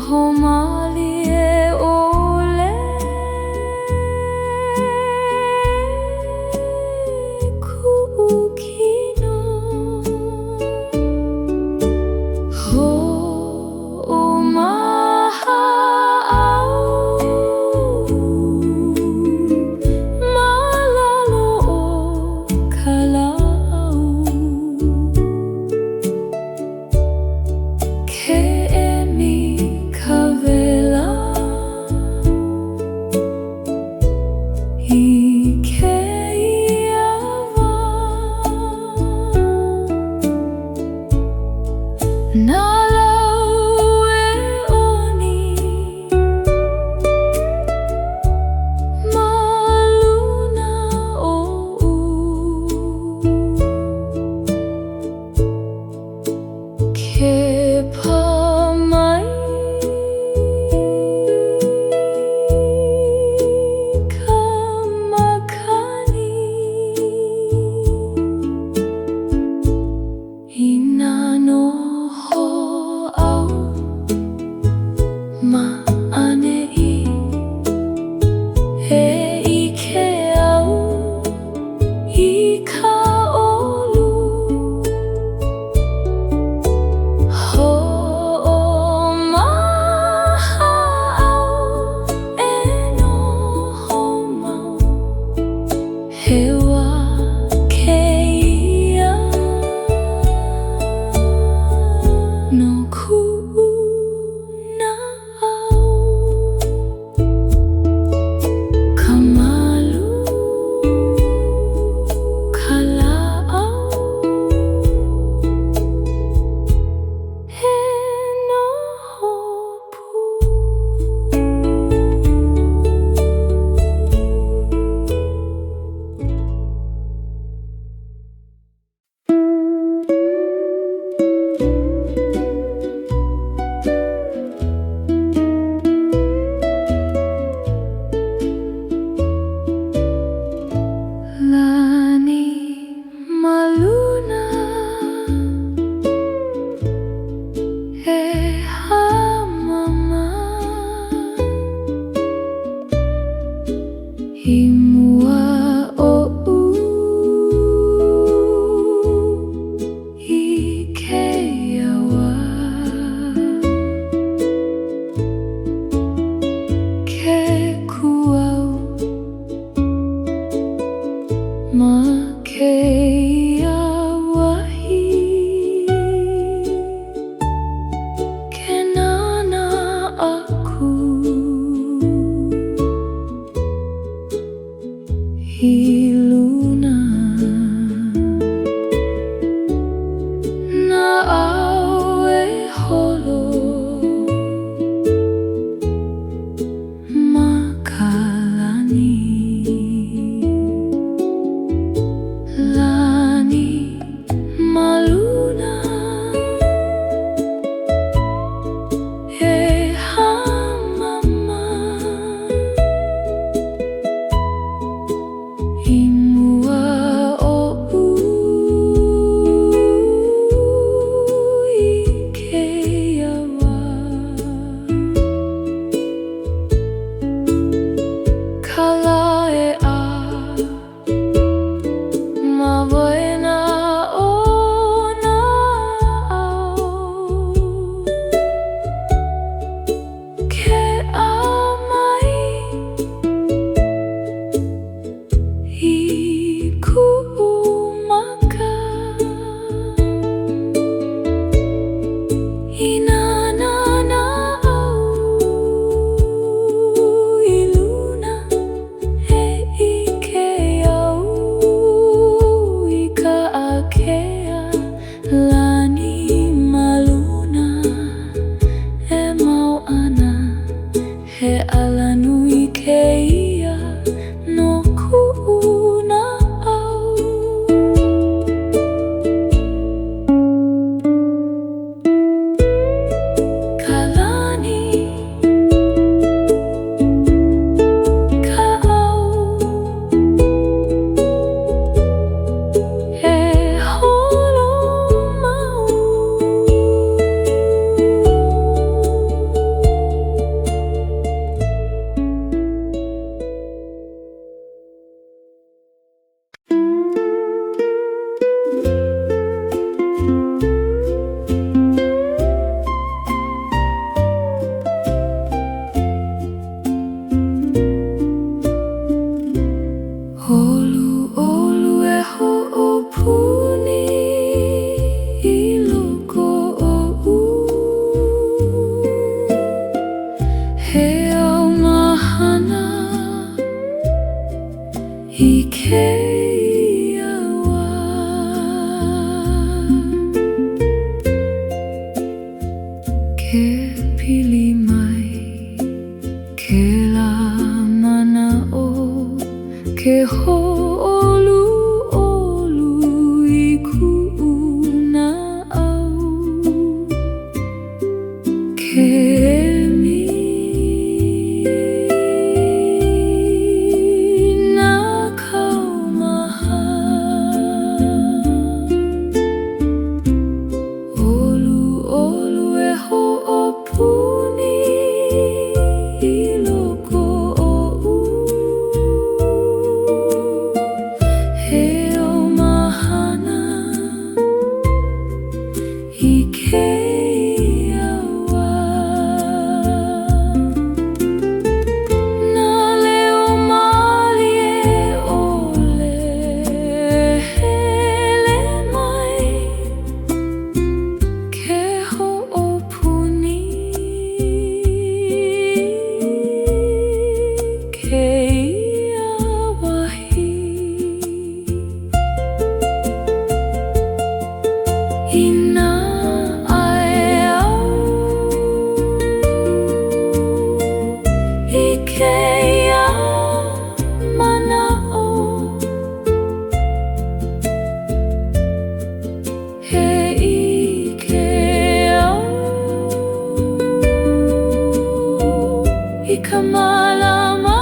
Mālie ʻole kuʻukino Hoʻomaha au malalo o ka Lāʻau ke emi ka wela I kēia wā Nā lau e oni ma luna oʻu ke pamai ka makani I nā noho I kēia wā Nā leo Mālie ʻole hele mai Ke Hoʻopuni kēia wahi I nā kēia Manaʻo he ʻike au I ka malama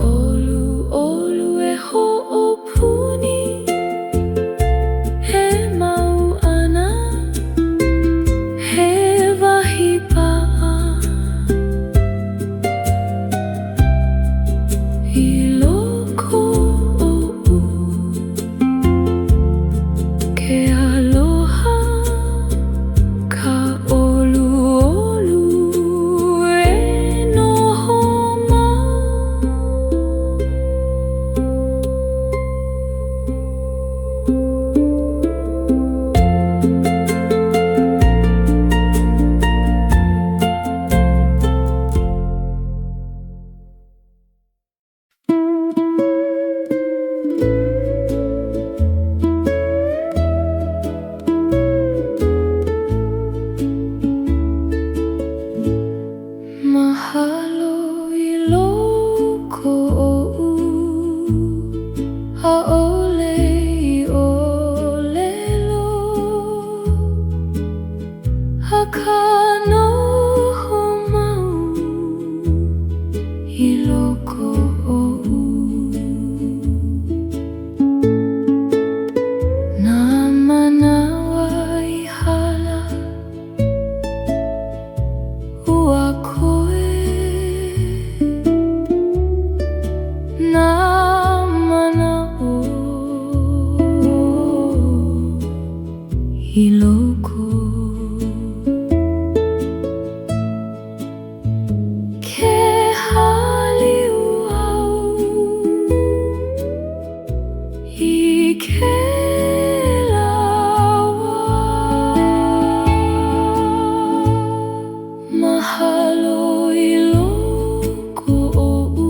ʻOluʻolu e hoʻopuni he mau ana He wahi paʻa I loko oʻu Ke aloha ka ʻoluʻolu e noho mau Mahalo I loko oʻu ʻaʻole I ʻōlelo Hakano mau I loko oʻu Nā manawa I hala Ua koe Nā manaʻo I loko Ke haliu au I ke lawa Mahalo I loko oʻu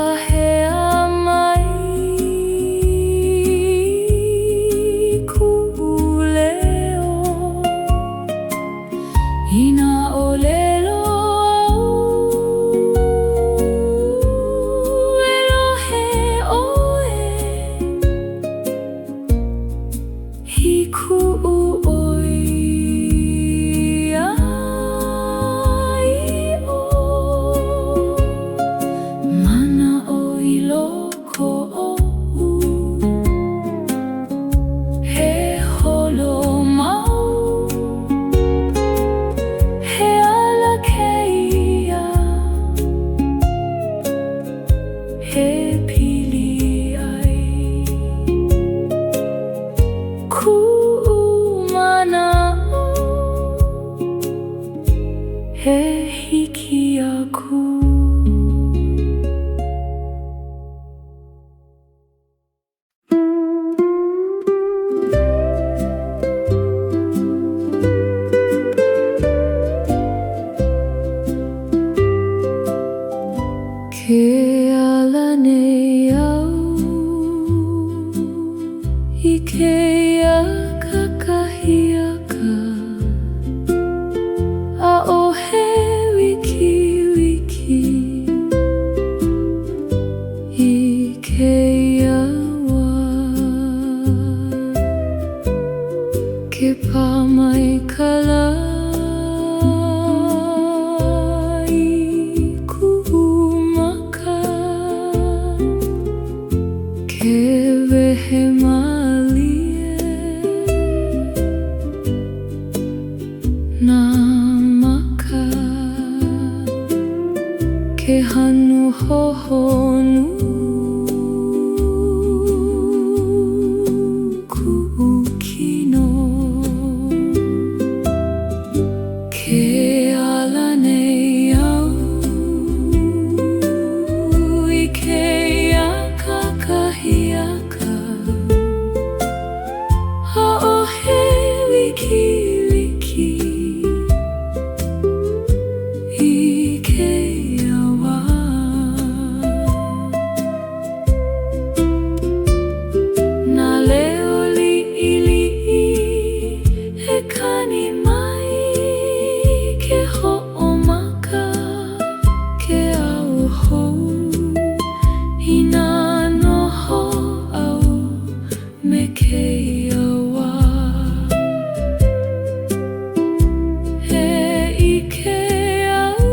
Kāhea mai ku'uleo ina ʻōlelo au elohe ʻoe i ku'uʻoi ai o Manaʻo i loko oʻu he holo mau he ala kēia he pili ai ku'u Manaʻo he hiki aku. Ke ʻAlani au I kēia Kakahiaka ʻaʻohe wiki wiki I kēia wā ke pā mai ka lā Hui Mālie nā maka ke hanu hohonu ku'u kino ke ʻAlani au I kēia Kakahiaka ʻaʻohe wiki wiki I kēia wā nā leo liʻiliʻi e kani mai ke hoʻomaka ke au hou I nā noho au me kēia wā e ʻike au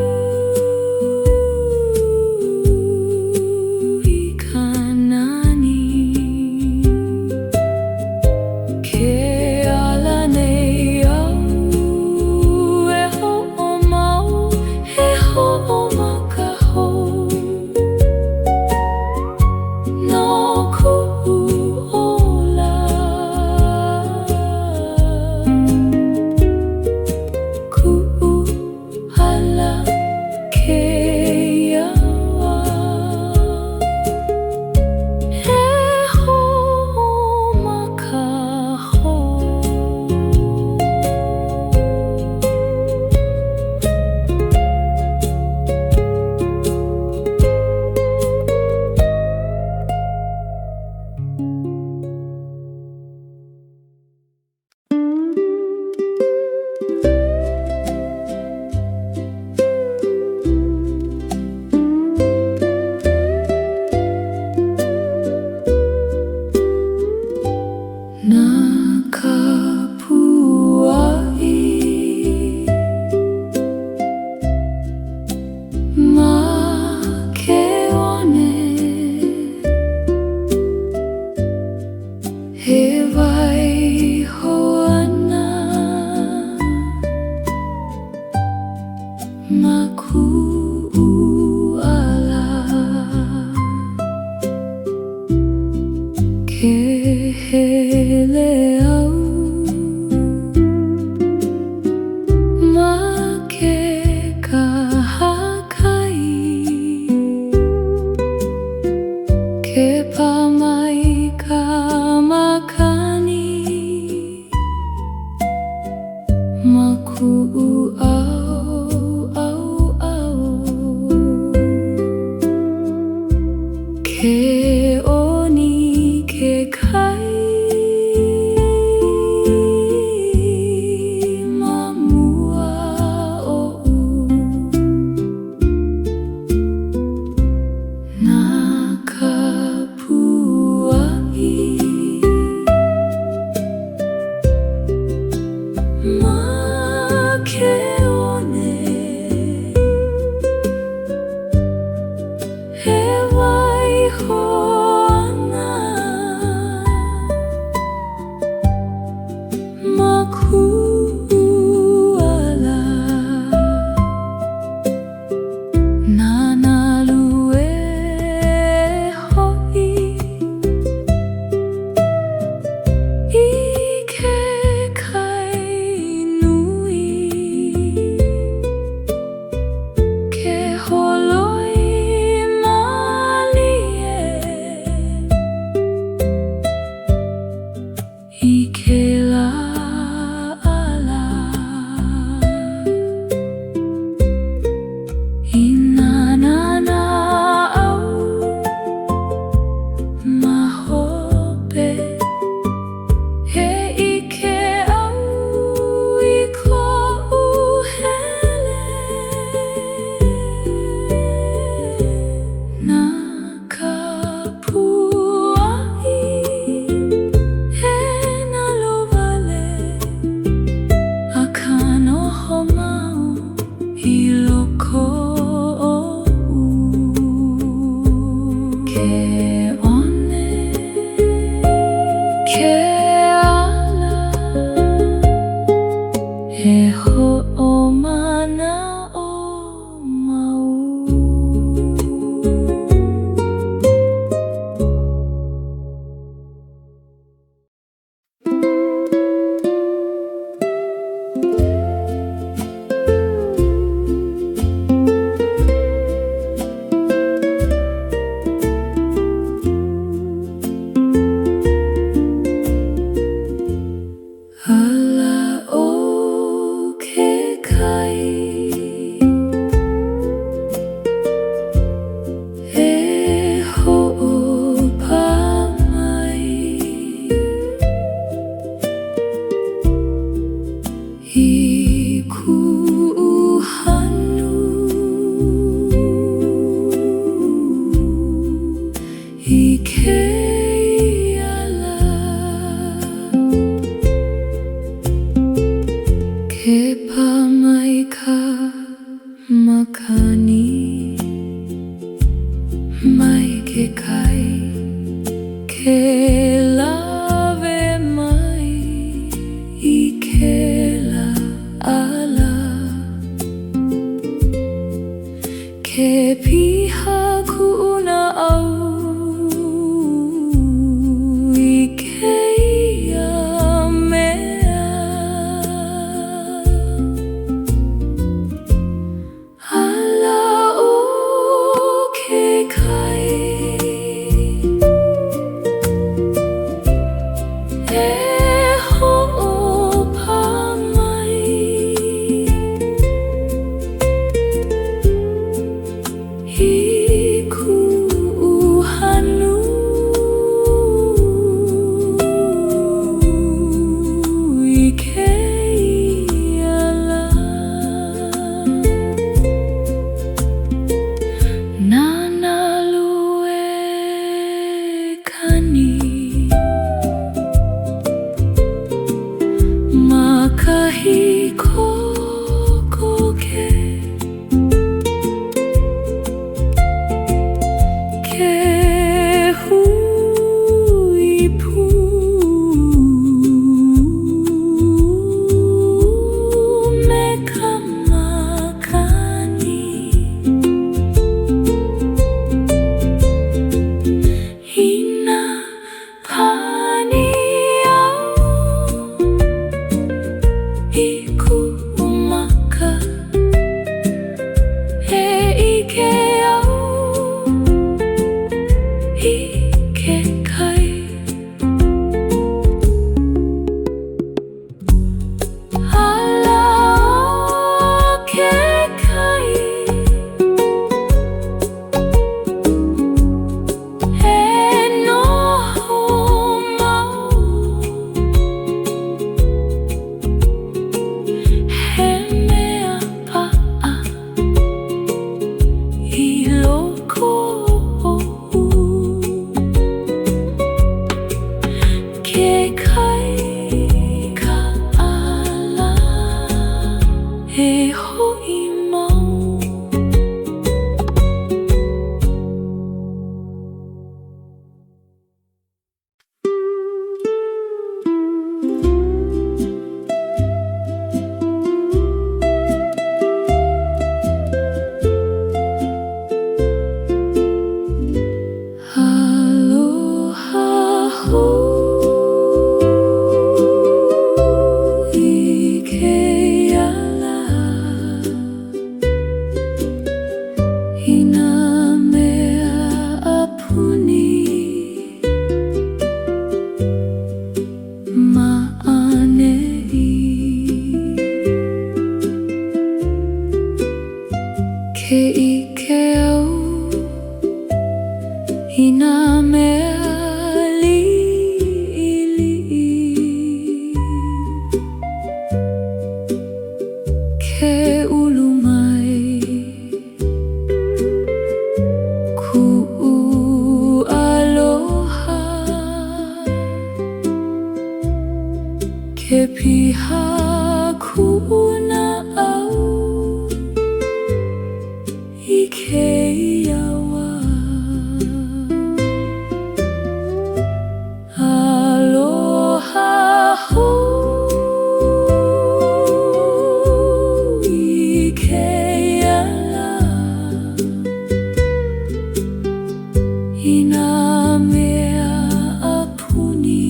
I ka nani ke ʻAlani au e hoʻomau he hoʻomaka hou no ku'u ola ku'u ʻala kēia wā he hoʻomaka hou nā Kapuaʻi ma ke one he wai hou ana ma ku'u ʻala ke hele au ma ke kahakai ke pā mai ka makani ma ku'u au au au Ke oni ke kai mamua o'u nā Kapuaʻi ma ke one he waiho ana ma kuʻala Nānā lue Hoʻi I ke kai nui ke holoi Mālie I ke Lāʻala I Nānā ma hope he ike au I koʻu hele nā Kapuaʻi he nalo wale a kano Hoʻomau I loko o'u ke one ke ʻala he hoʻomana o mau ʻAla o ke kai e hoʻopamai I kuʻuhanu I kēia ke pamaika makani mai ke kai ke lawe mai I ke Lāʻala ke piha kuʻuna au I kēia mea ʻAla o ke kai nā mea liʻiliʻi ke ulu mai kuʻu aloha ke piha kuʻu naʻau I kēia wā Aloha Hou I kēia la I nā mea apuni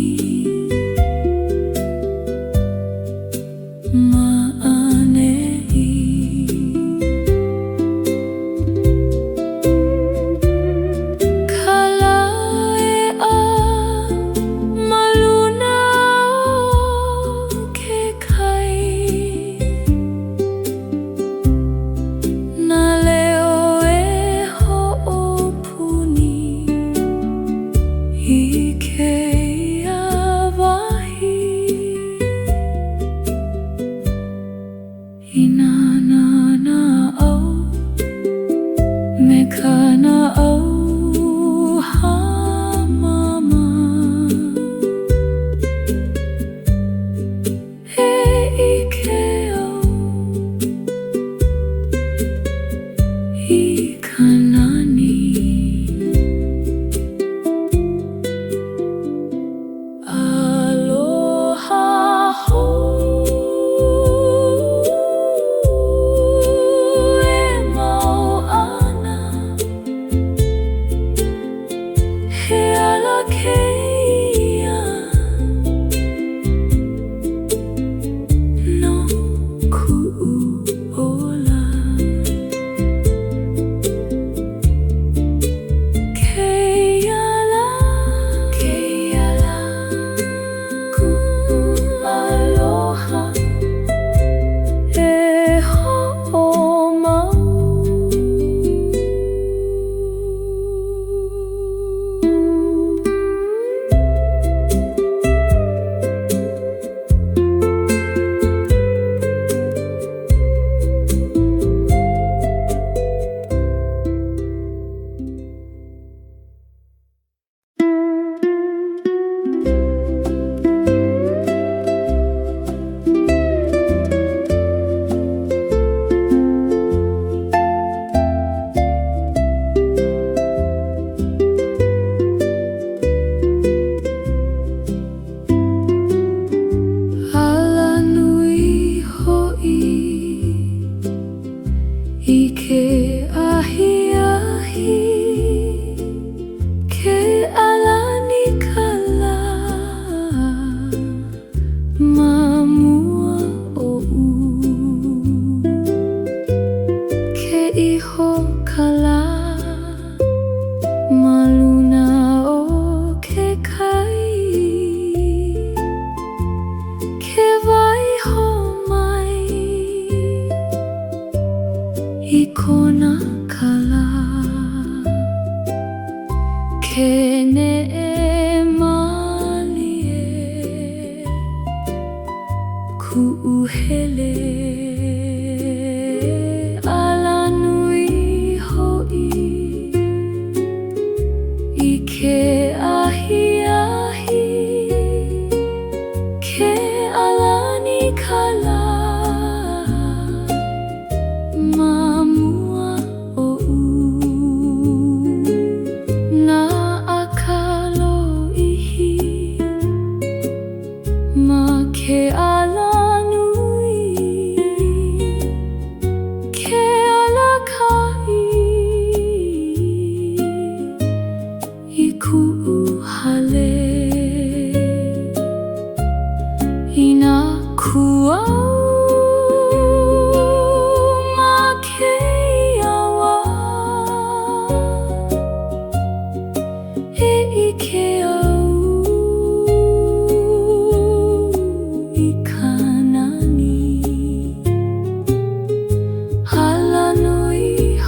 Hele Alanui Hoʻi I ke Ahiahi ke ʻAlani kala mamua oʻu nā akalo ihi ma ke Alanui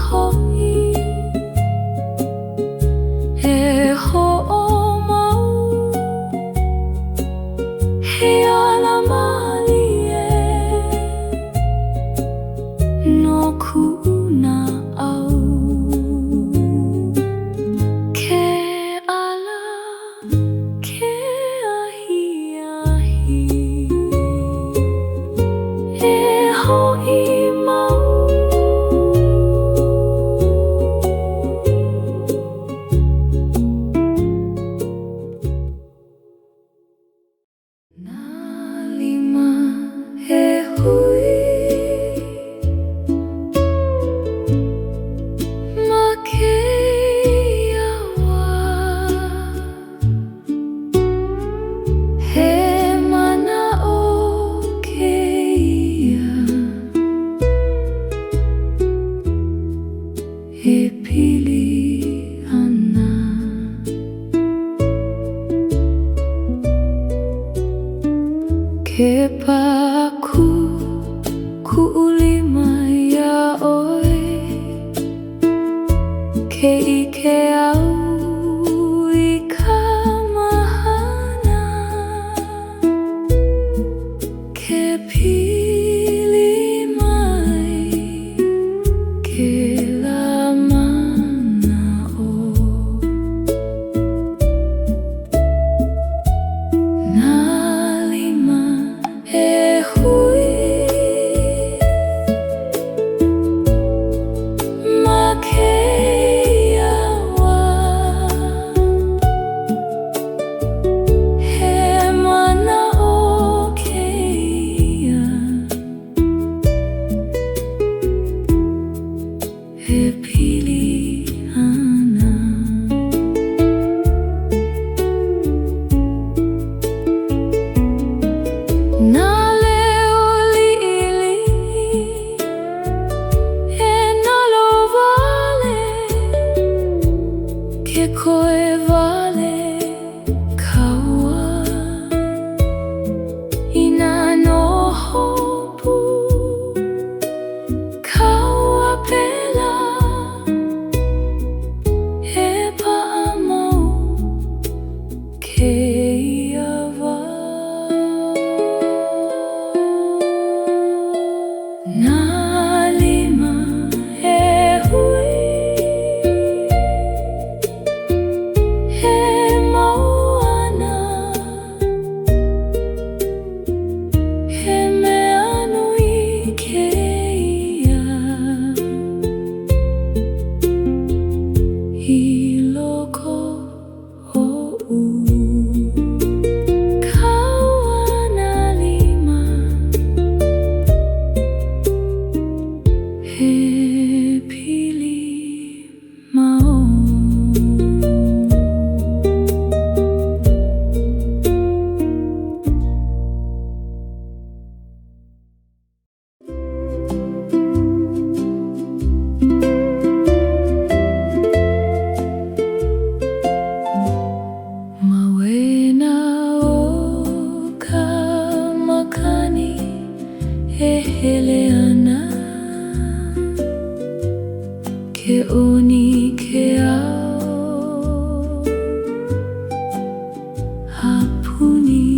Hoʻi ke paku kuʻulima ia ʻoe ke ʻike au I ka mahana ke pili mai ke la Manaʻo nā Lima hui ma kēia wā he Manaʻo kēia he pili ana nā leo liʻiliʻi e nalo wale ke koe wale kaua I nā nohopu kaua pela he paʻamau kēia wā nā Lima hui he mau ana he mea nui kēia I loko oʻu kauana Lima he pili mau ma waena o ka Makani e Hele Ana ke oni ke ao hapuni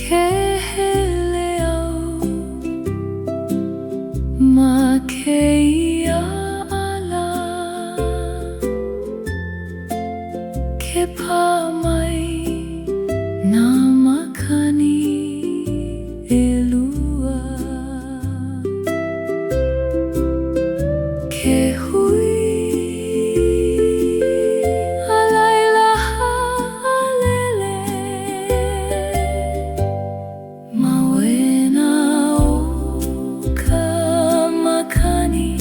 ke hele au ma kēia ʻala ke pā mai nā Makani lua ke hui alailaha alele ma waena o ka Makani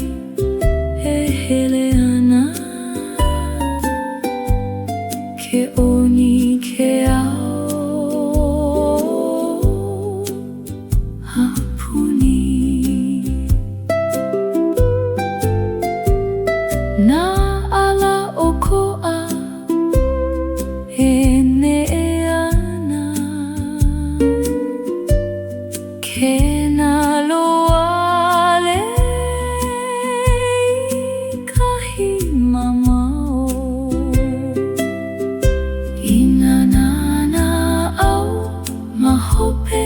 e Hele Ana ke oni ke ao hapuni nā ʻala o koʻa e neʻe ana ke nā loale I kahi mamao I nā Nānā au ma hope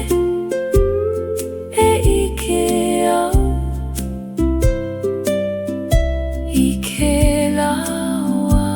e ʻike au I ke lawa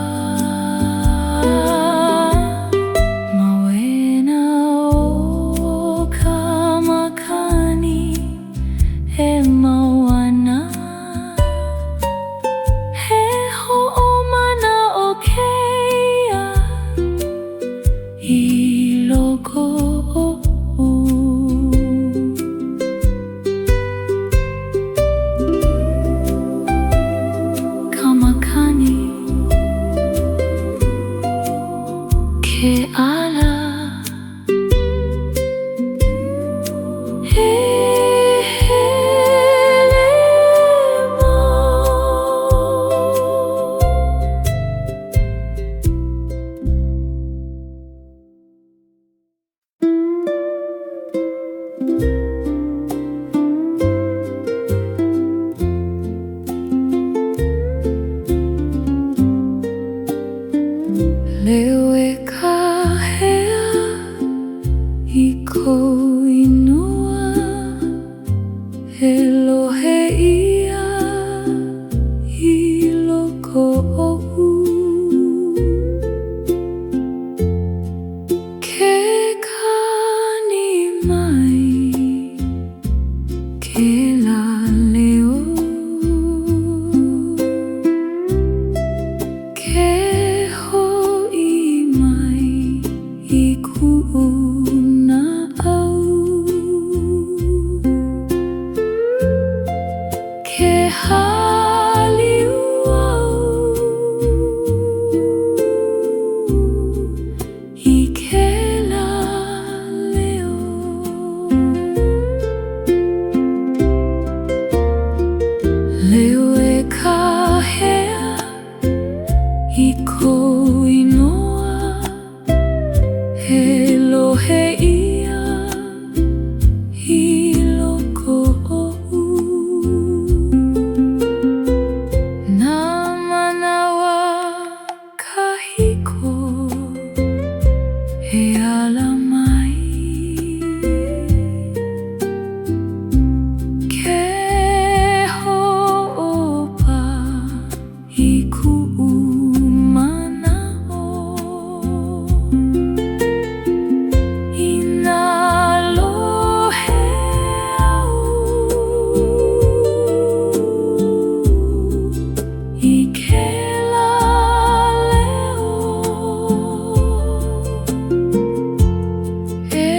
Leo e Kāhea I Kou Inoa He lohe ia I loko ohu Ke kani mai Ke la leo Ke hoʻi mai I kuʻu Nāʻau Ke haliu au I ke la leo Leo e Kāhea I Kou Inoa He lohe ia I loko ohu Nā Manawa kahiko He ala mai Ke hoʻopa I kuʻu Manaʻo I nā lohe au I ke la leo E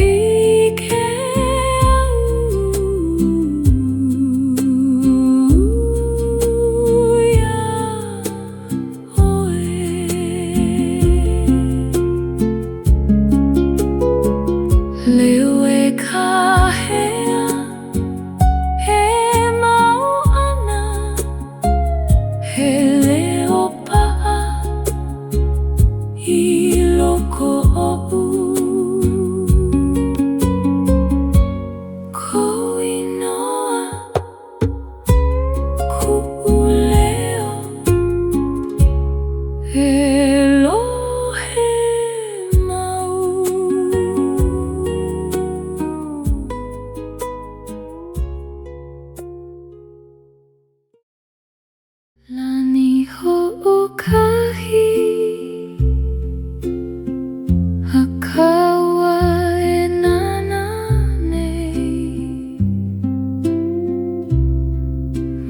ike au ia oe Leo e Kāhea He mau ana Hele paʻa I loko oʻu Kou Inoa Kuʻu leo Elohe mau Lani hoʻokahi Hakaua e Nānā nei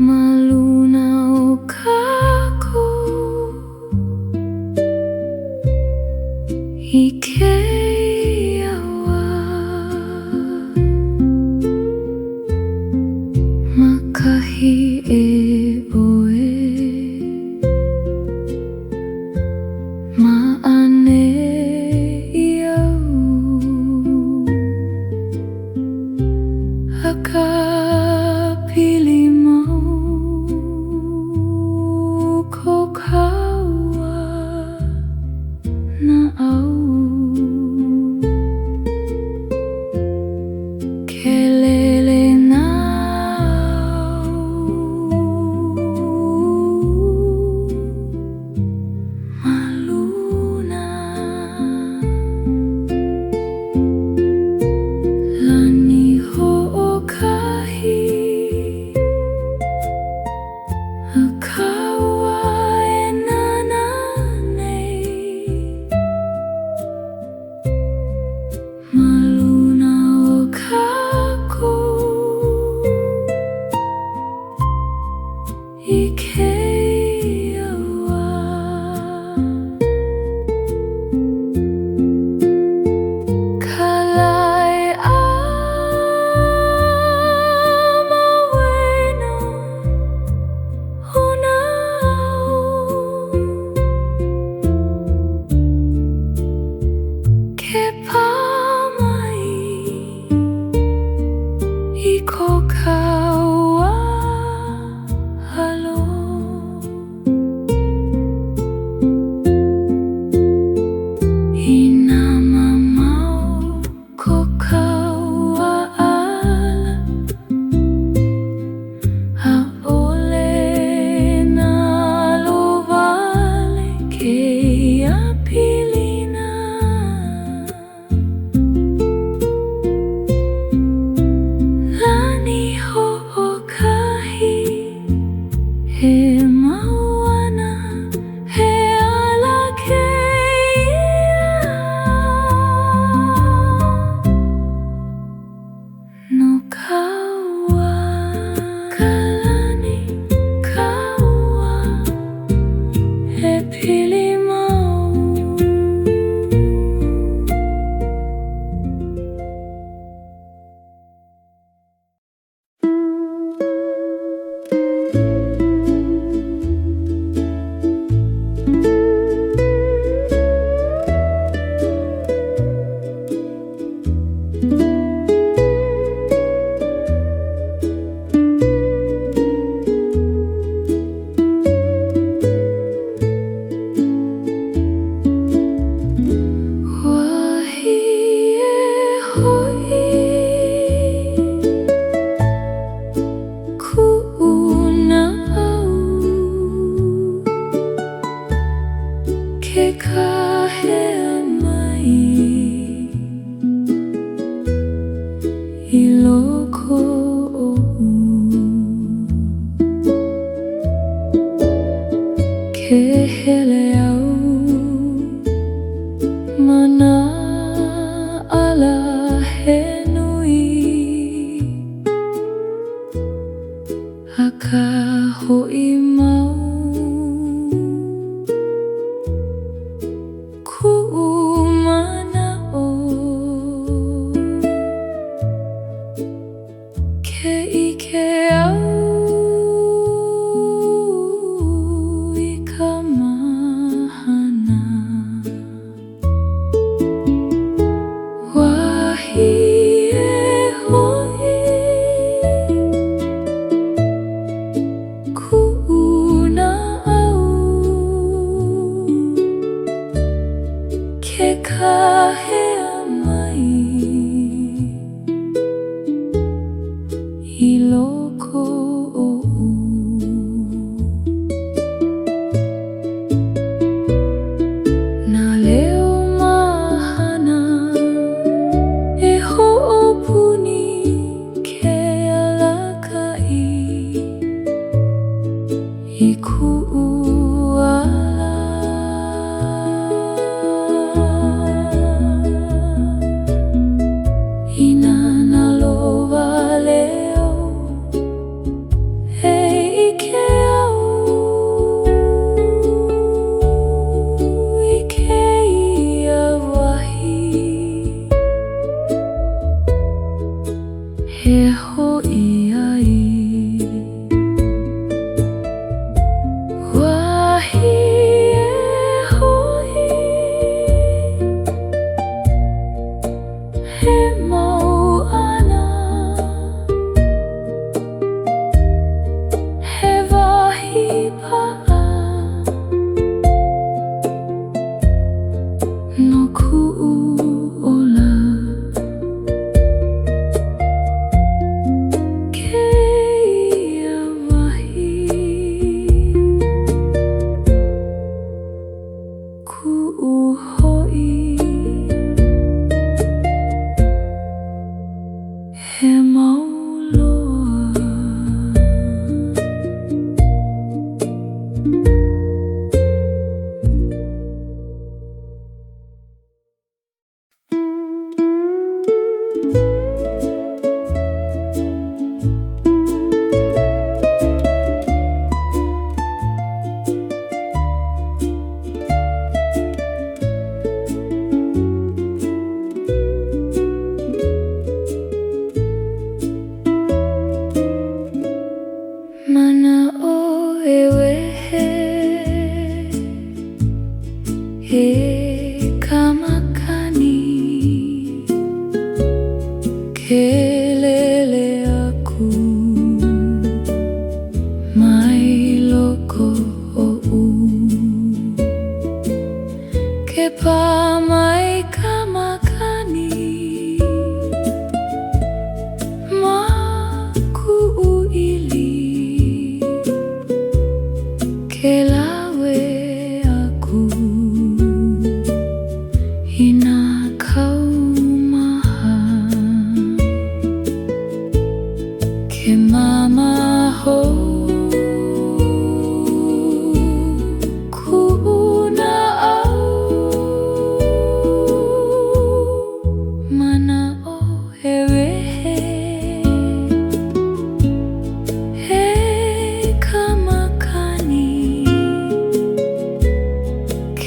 Maluna o kako I kēia wā Makahi e oe Maʻane iau Hakapili mau Ko kaua Nāʻau Ke lele nāu Malu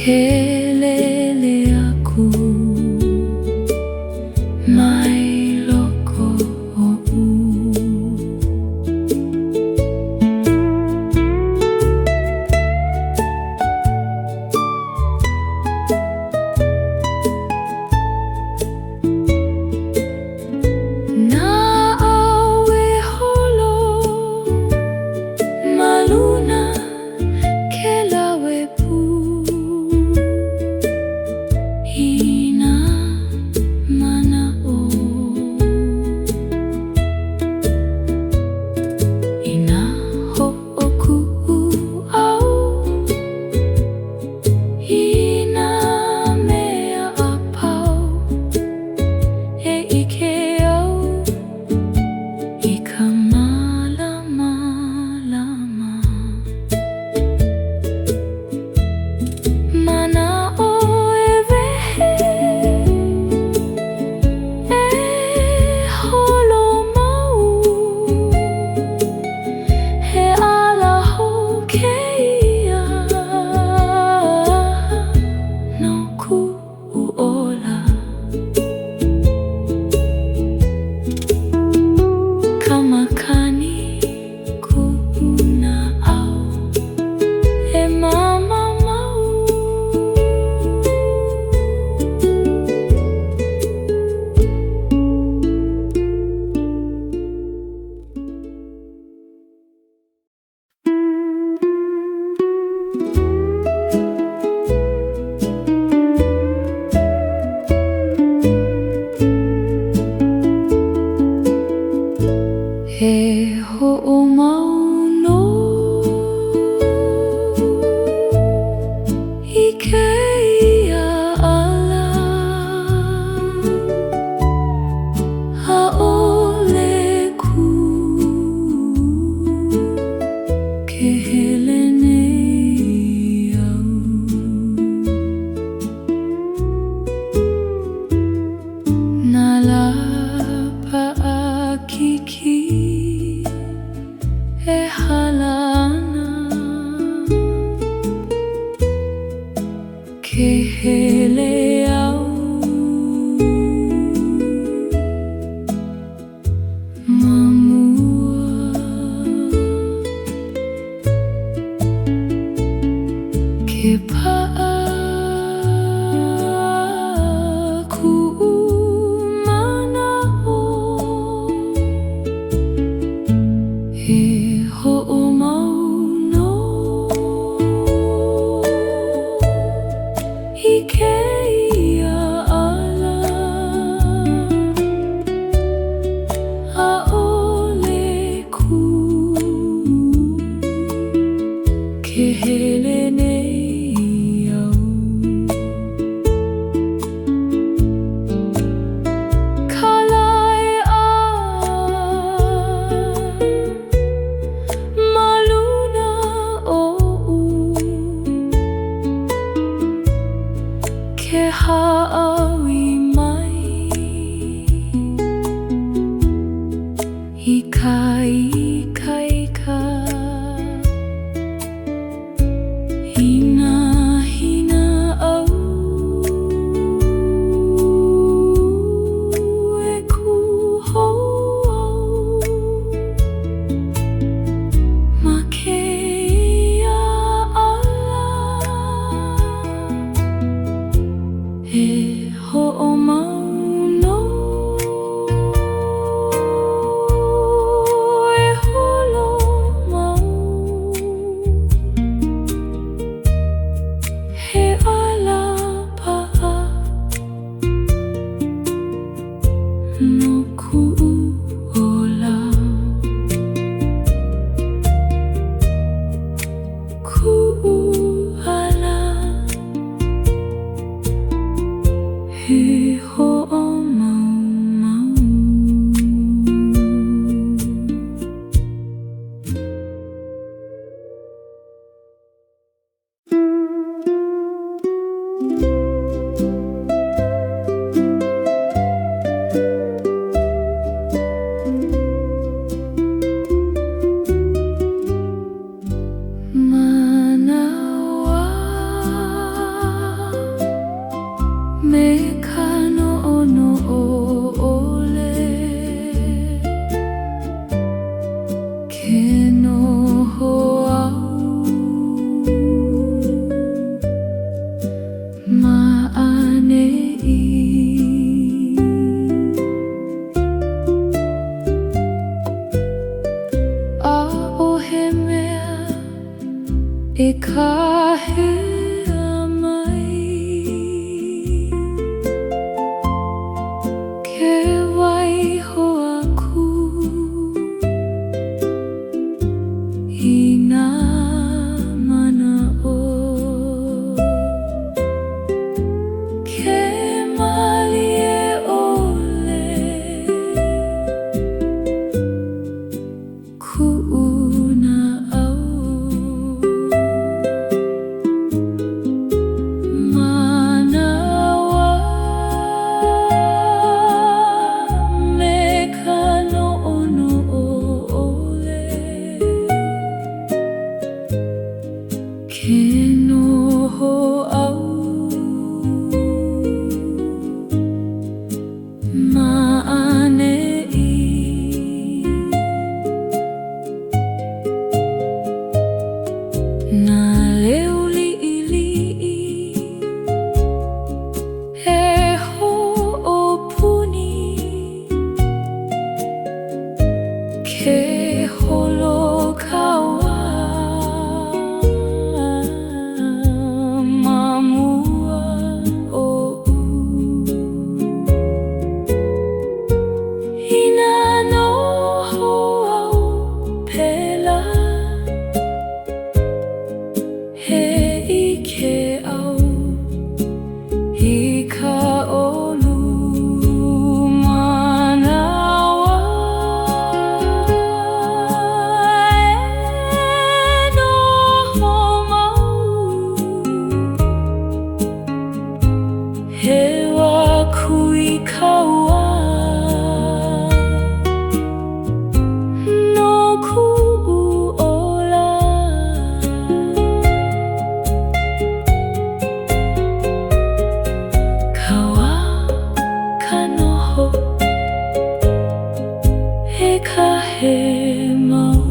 kelele aku mai loko o'u. He hoʻomau no I kēia ʻala ʻaʻole ku ke hele nei au nā la paʻakiki e hala ana ke hele au mamua ke paʻa kuʻu Manaʻo he hoʻomau no I kēia ʻala ʻaʻole ku ke hele nei au kalai a maluna o'u ke haʻawi mai I kai kaika hina hina au e ku hou au ma kēia ʻala e kaua no ku'u ola kaua kanoho e kahe mau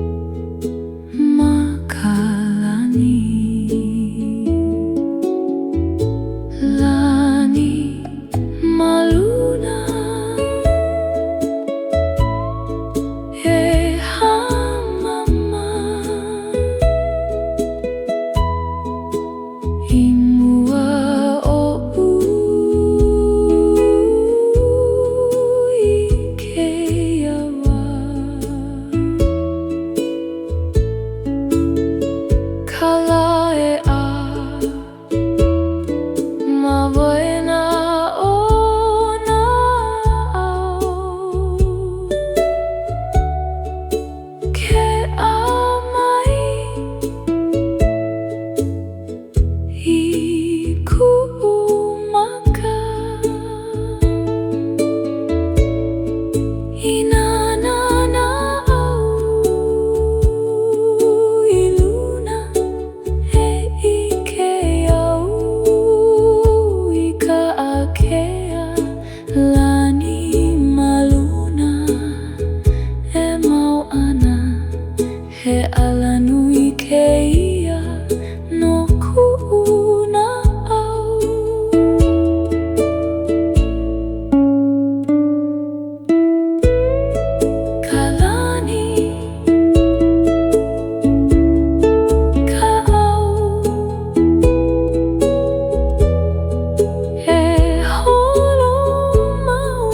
Makani mau ana he Alanui kēia no kuʻu Nāʻau. Ka Lani ka ʻau he holo mau.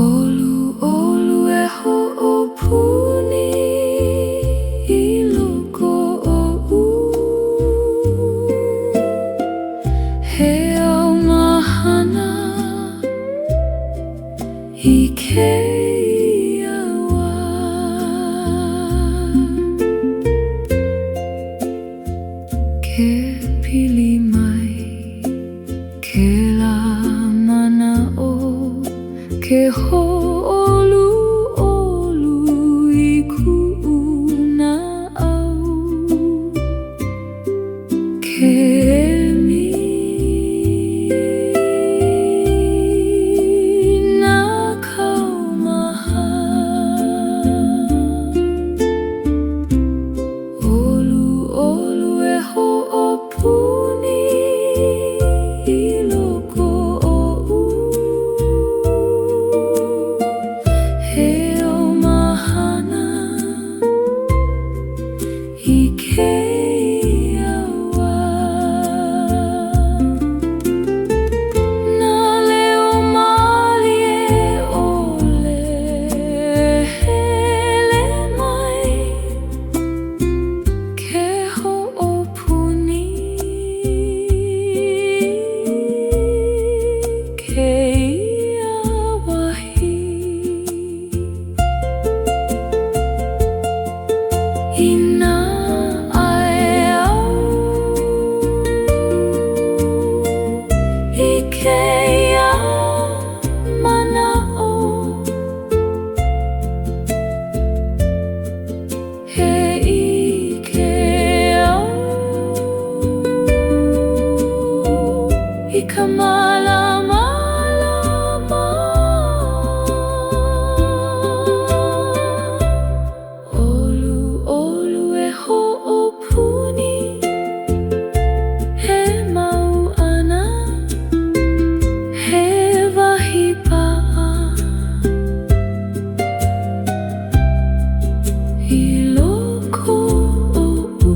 ʻOluʻolu e hoʻopuni I loko oʻu. He au mahana I kēia wā. Ke pili mai ke la Manaʻo ke hoʻoluʻolu I kuʻu Nāʻau. Ke emi nā kaumaha. ʻOluʻolu e hoʻopuni I loko oʻu. He o mahana I kēia wā. Nā leo Mālie e ʻole hele mai ke hoʻopuni kēia wahi. I nā ae au I kēia Manaʻo. He ʻike au I ka mālama. ʻOluʻolu e hoʻopuni he mau ana he wahi paʻa I loko oʻu.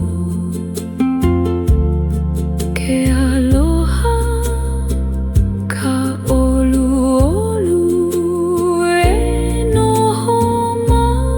Ke aloha ka ʻoluʻolu e noho mau.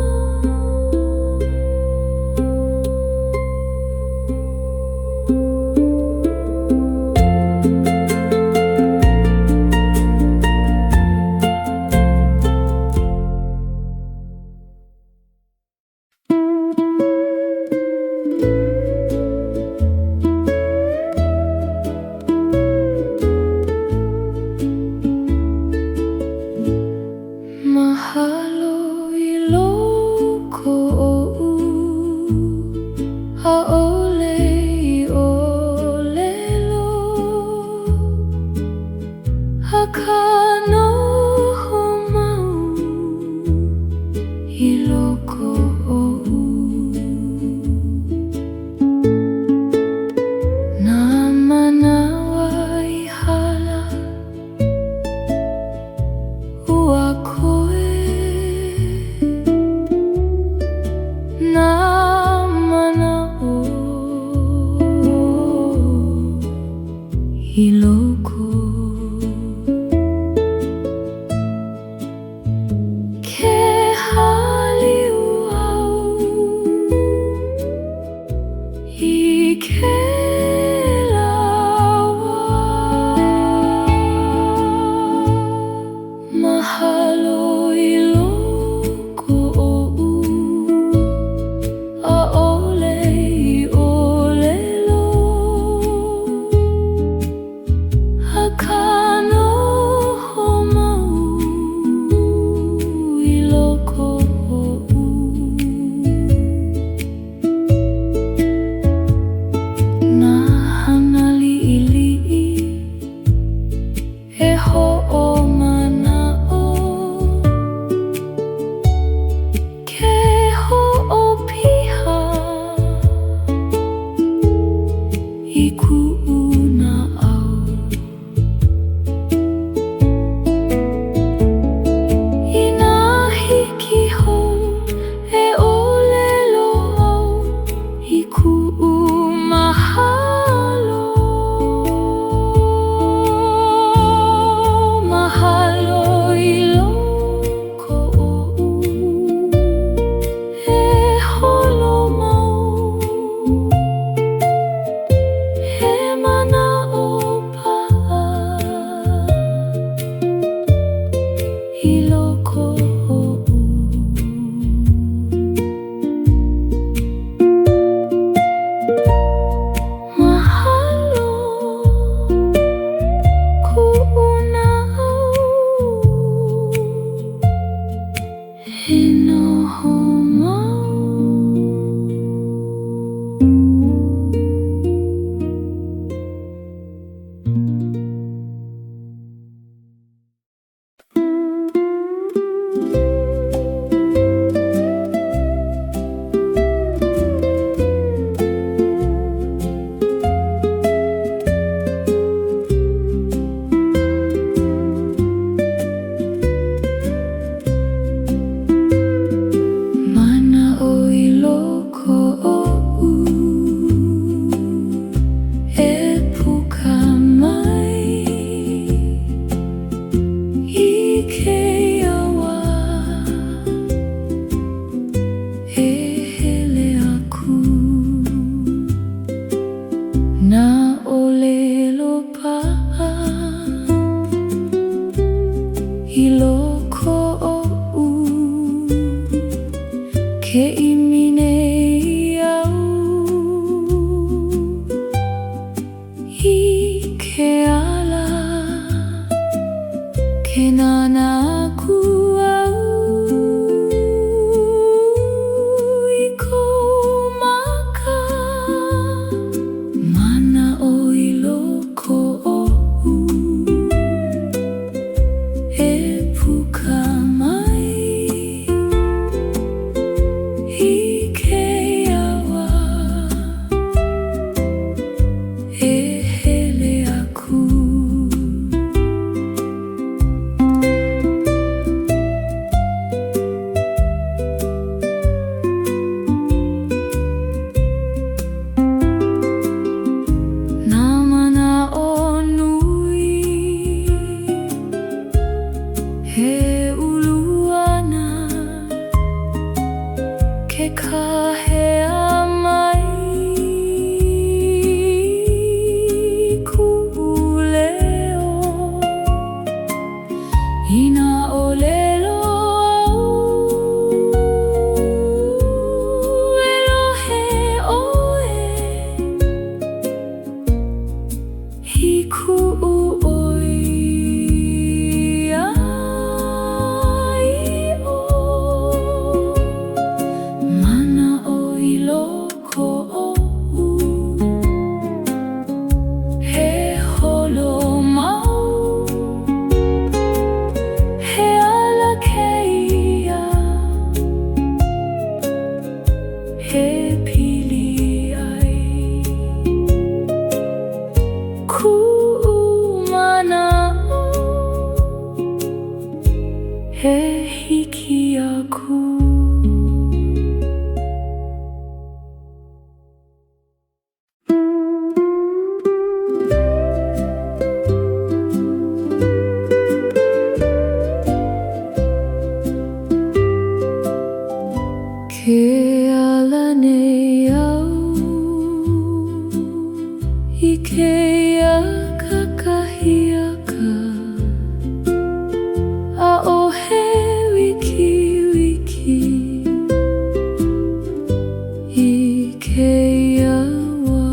Mahalo I loko oʻu ʻaʻole I ʻolelo. Haka noho mau I loko oʻu. Nā Manawa I hala ua koe. Nā Manaʻo I loko. Ke haliu au I ke lawa. Mahalo I loko oʻu ʻaʻole I ʻolelo. i kuʻunaʻau. I nā hiki hou e ʻōlelo au i kuʻu mahalo. Mahalo i loko oʻu e holo mau. He manaʻo paʻa i loko oʻu. Mahalo kuʻunaʻau e noho mau. Manaʻo i loko oʻu e puka mai i kēia wā e hele aku. Nā ʻōlelo paʻa i loko oʻu ke imine iau i ke ala ke nānā aku au i kou maka. Manaʻo i loko oʻu e puka mai i kēia wā e hele aku. Nā manaʻo nui he ulu ana ke kāhea mai kuʻu leo i nā ʻōlelo au e lohe ʻoe i kuʻu ʻoi ai ʻo. Manaʻo i loko oʻu he holo mau. He ala kēia he pili ai kuʻu manaʻo he hiki aku. Ke Alanui au i kēia Kakahiaka a o he wiki wiki i kēia wā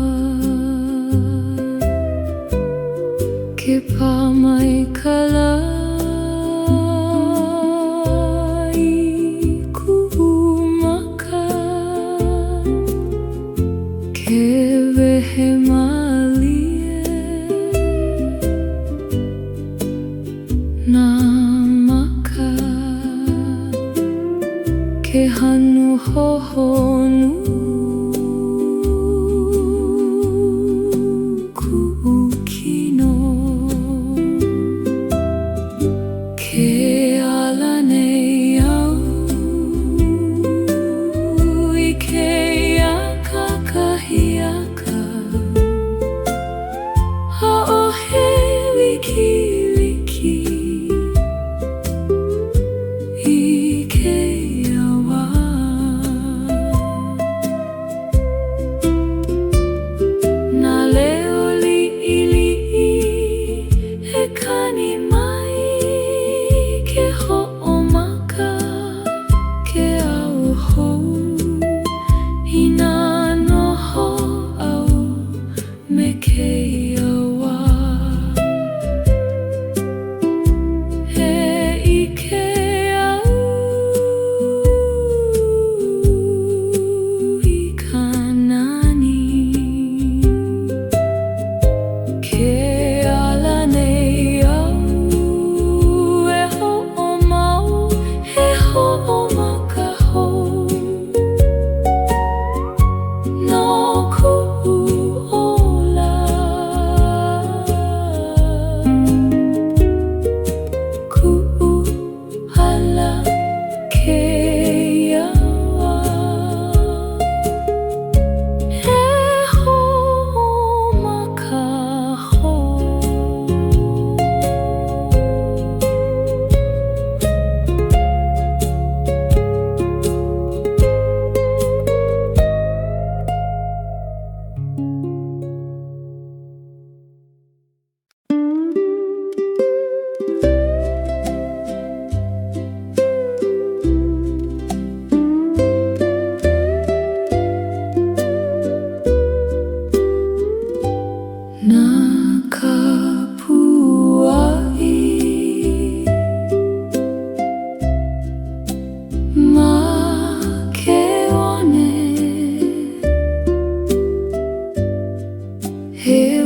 ke pā mai ka lā i kuʻu maka ke wehe malie nā maka ke hanu hohonu Kapuaʻi, he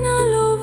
lalo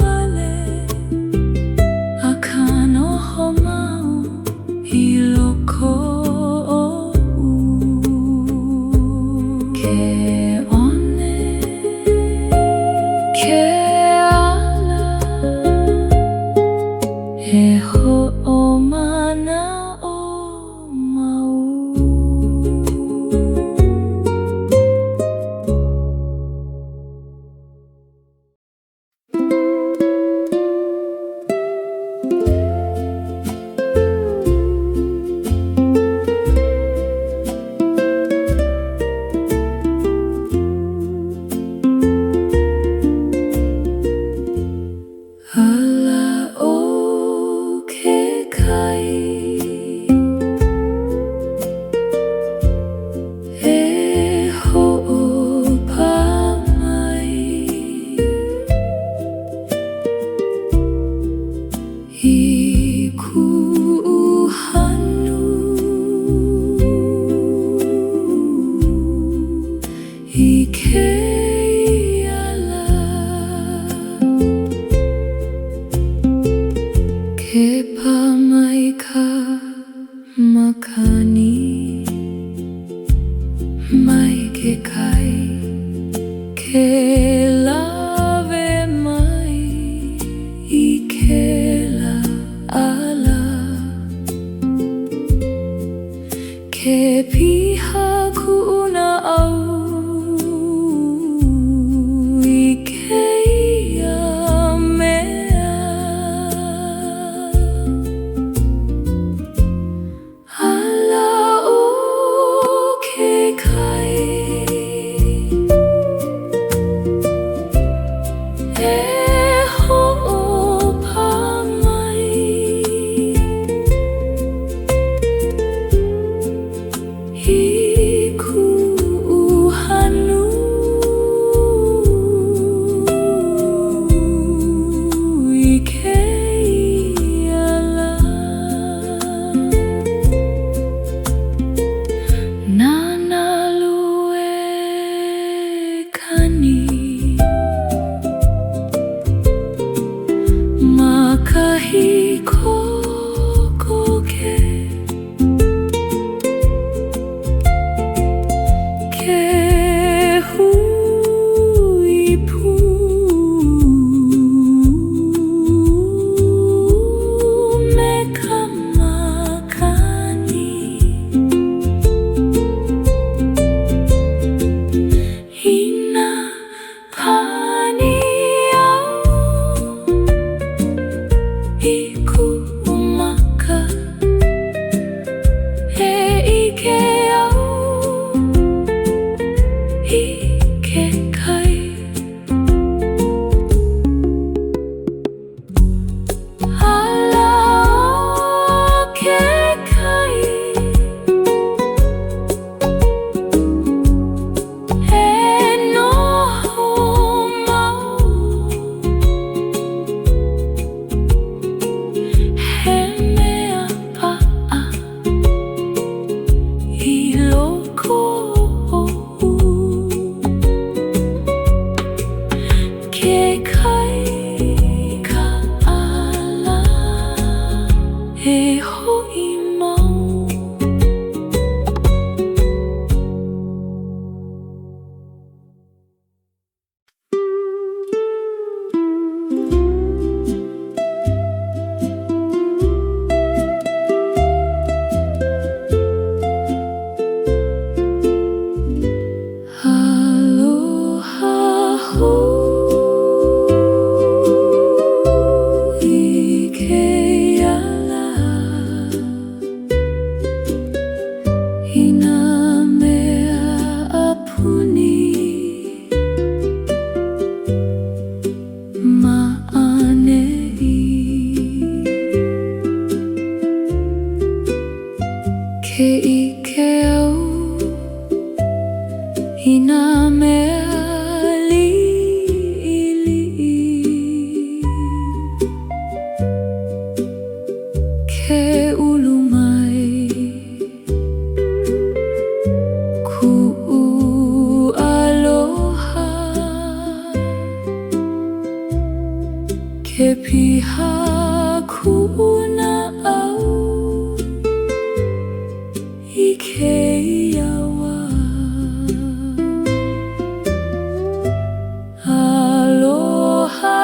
Aloha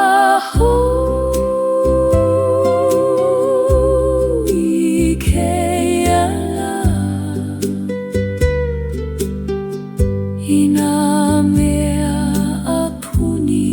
Hou, kēia I nā mea apuni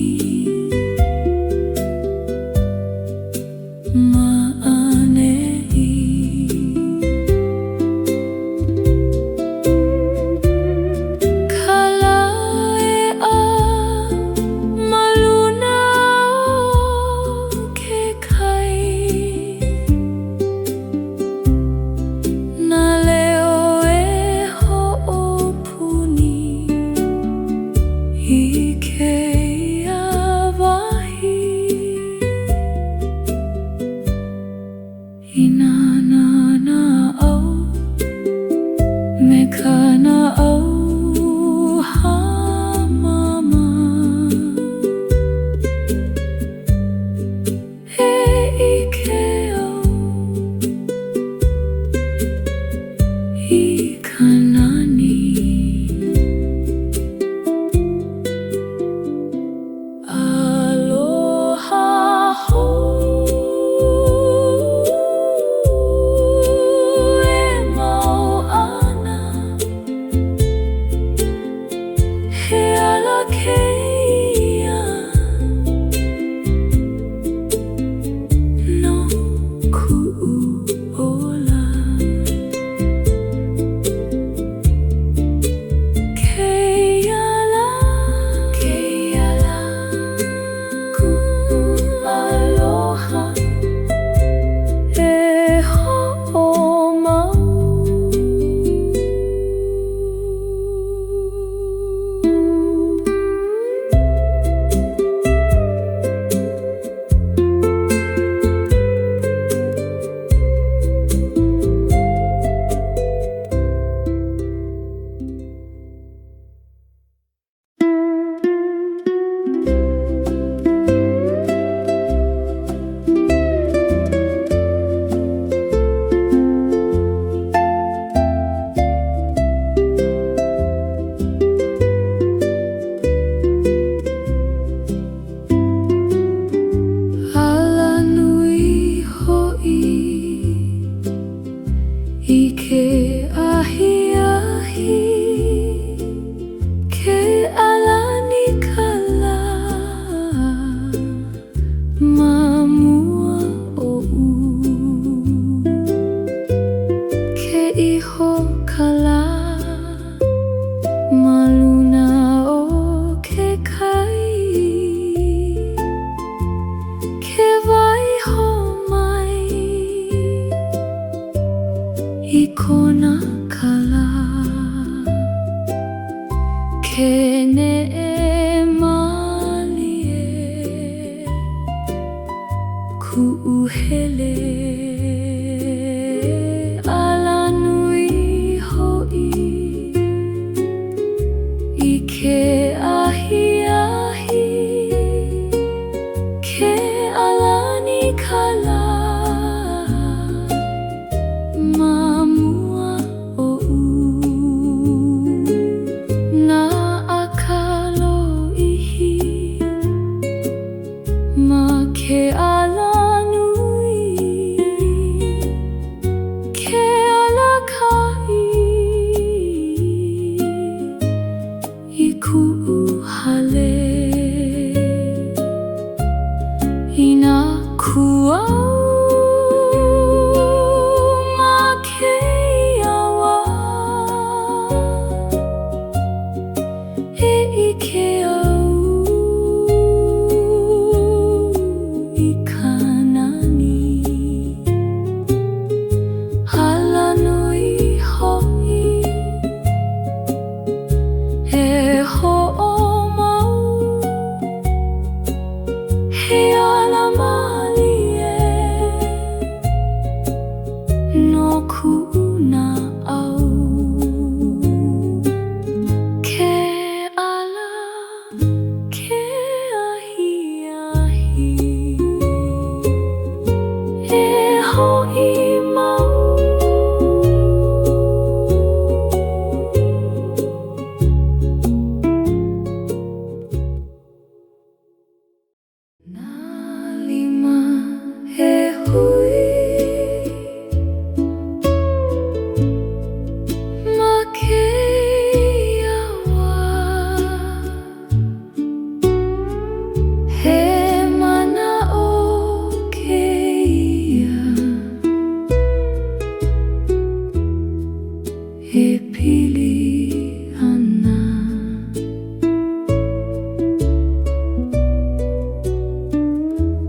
kuʻuhele Alanui Hoʻi I ke Ahiahi ke ʻalani kala mamua oʻu na akalo ihi ma ke Alanui ke alakai I kuʻu hale I nā kuau ma kēia wā I ke au I kanani Alanui Hoʻi Hoʻomau He ala malie no kuʻu Nāʻau ke ala ke Ahiahi Hoʻi mau Nā Lima hui ma kēia wā he Manaʻo kēia he pili ana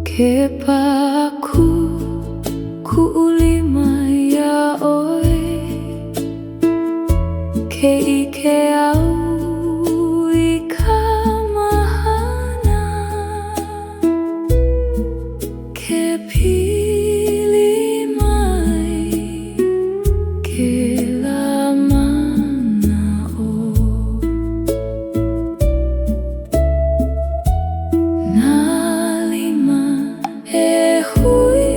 ke paku kuʻu lima ia ʻoe ke ʻike au I ka mahana ke pili mai ke la Manaʻo Nā Lima hui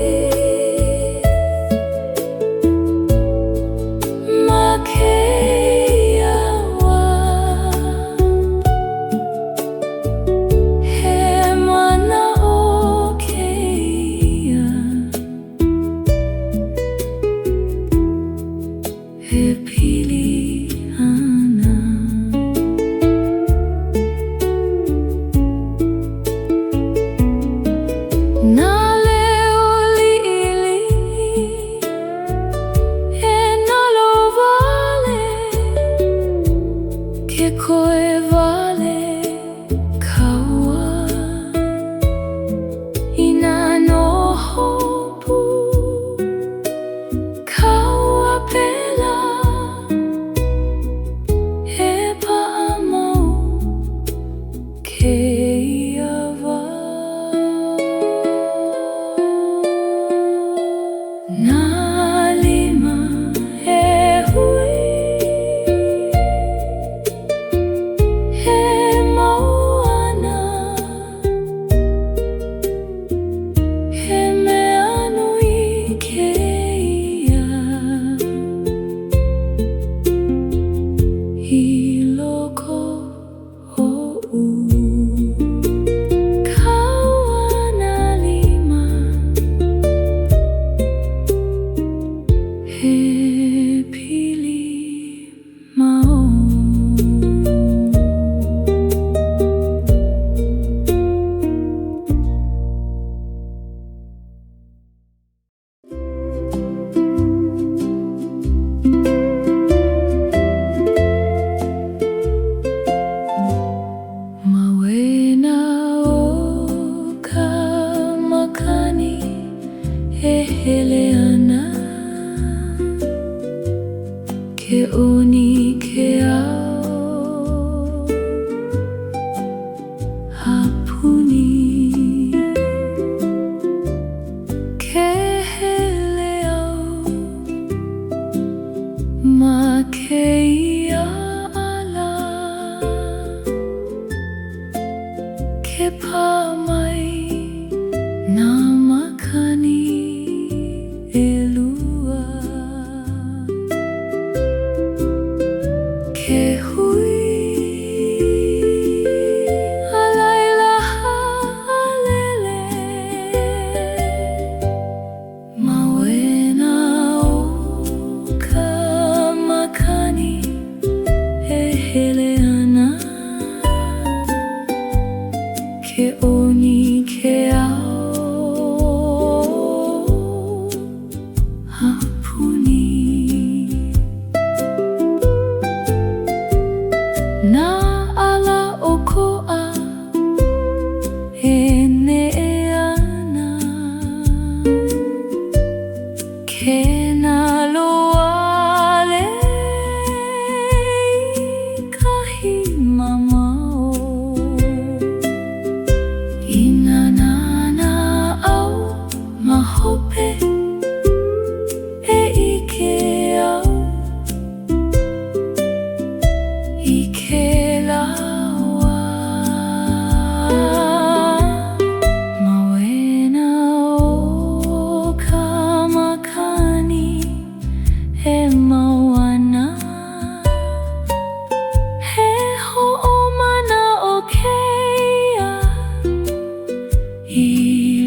ma kēia wā he Manaʻo kēia he pili ana Nā leo liʻiliʻi e nalo wale ke koe wale kaua I nā nohopu kaua pela e paʻamau kēia wā Nā Lima hui he mau ana he mea nui kēia I loko oʻu kauana Lima he pili mau ma waena o ka Makani Hele Ana ke oni ke ao hapuni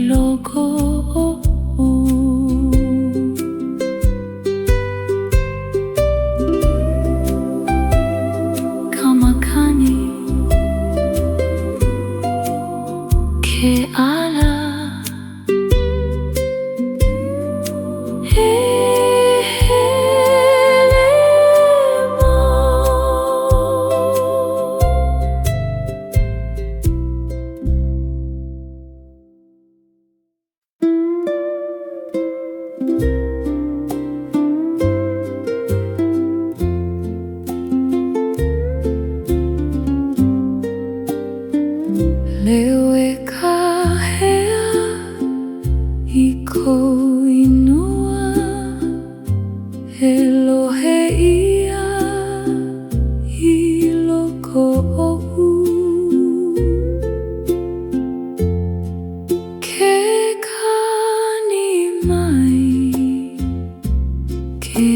loko ka Makani ke ʻala Leo e Kāhea I Kou Inoa He lohe ia I loko ohu Ke kani mai Ke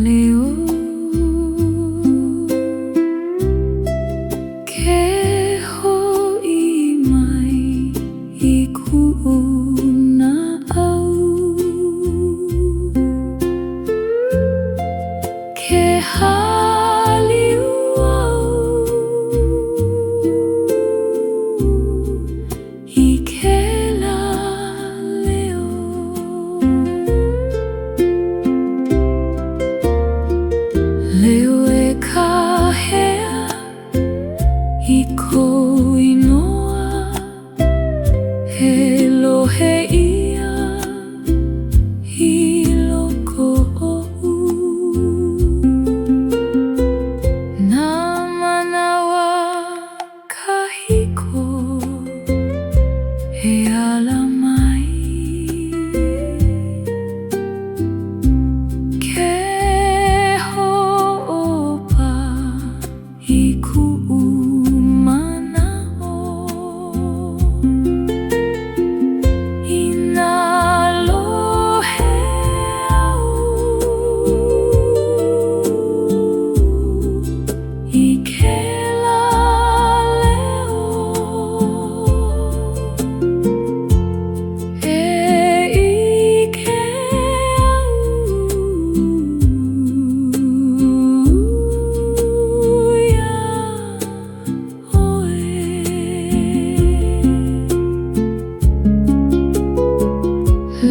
leo Ke Hoʻi mai I kuʻunaʻau Ke haliuau I ke leo Leo e Kāhea I Kou Inoa He lohe ia I loko ohu Nā Manawa kahiko He ʻala mai Ke hoʻopa I kuʻu Manaʻo I nā lohe au I ke leo E ike auia oe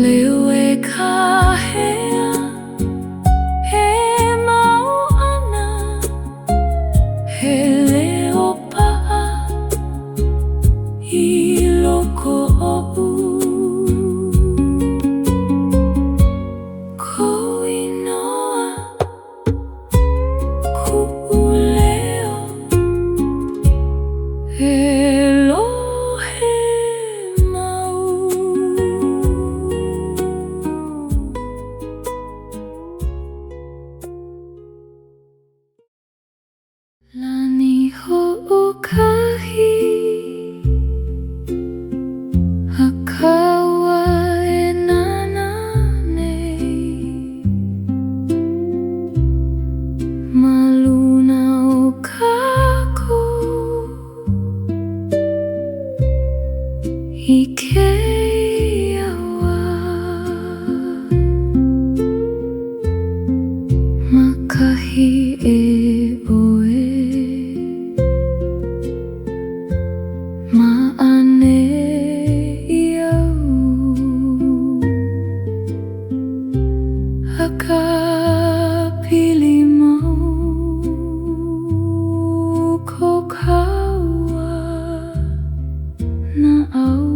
Leo e Kāhea He mau ana He leo pa'a I loko ohu Kou Inoa kuʻuleo He lohe mau Lani hoʻokahi Hakaua e Nānā nei Maluna o kako I kēia wā Makahi e oe Maʻane iau Haka pili mau Ko kaua Nāʻau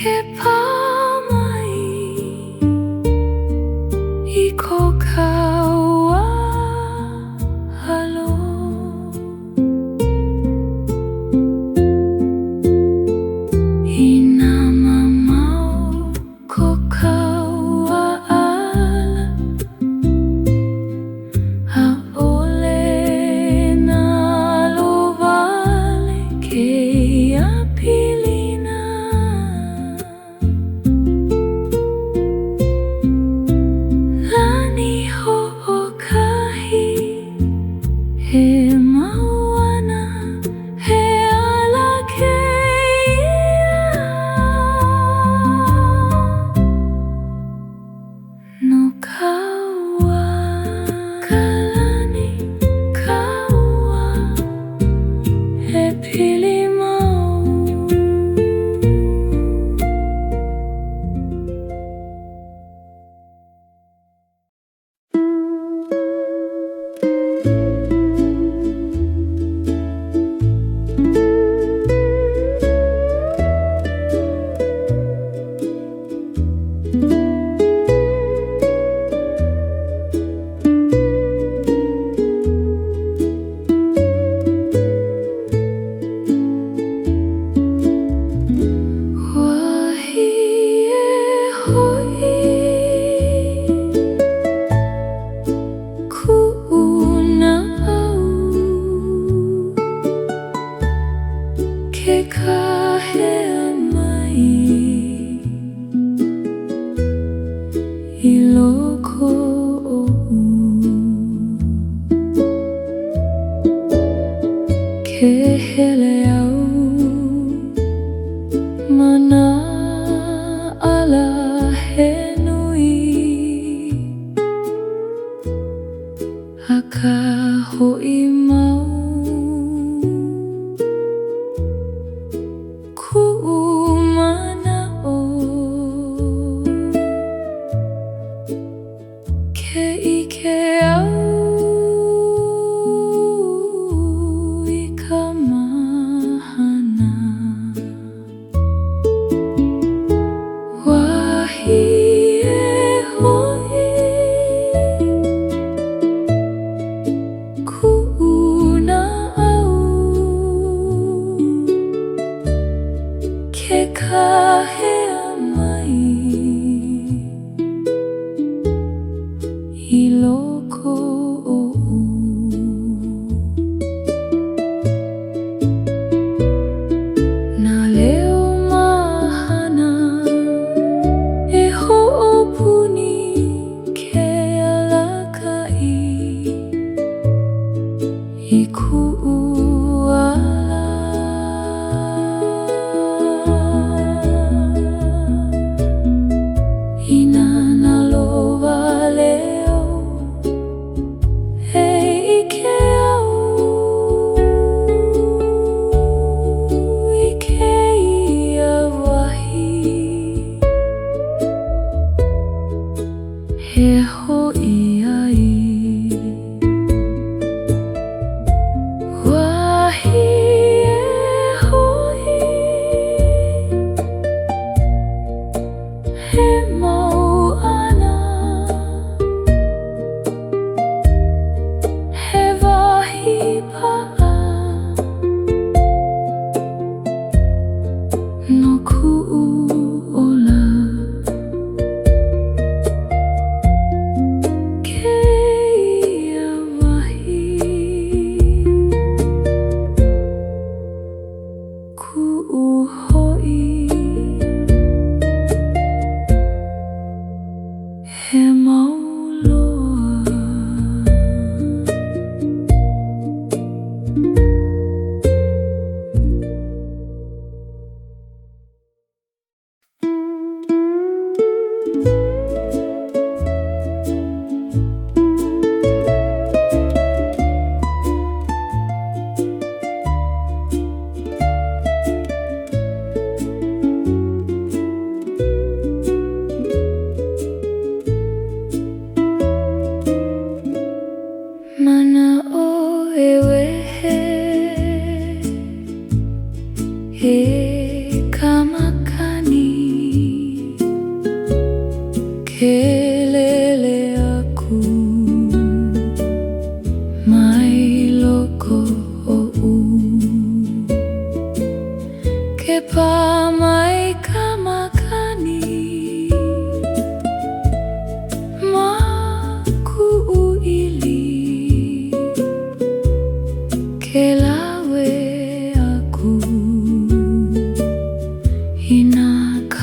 ke pāmai I ko kaua halo I nā mamau ko kaua ala ʻole nā lovale kēia pilina Lani hoʻokahi he mau ana he ala kēia no kaua kalani kaua he pili mau Wahi e Hoʻi Kuʻunaʻau ke Kāhea mai I loko oʻu ke hele au mana ala he nui a ka hoʻi mau kuʻu manaʻo ke ʻike au I ka mahana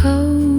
Hou.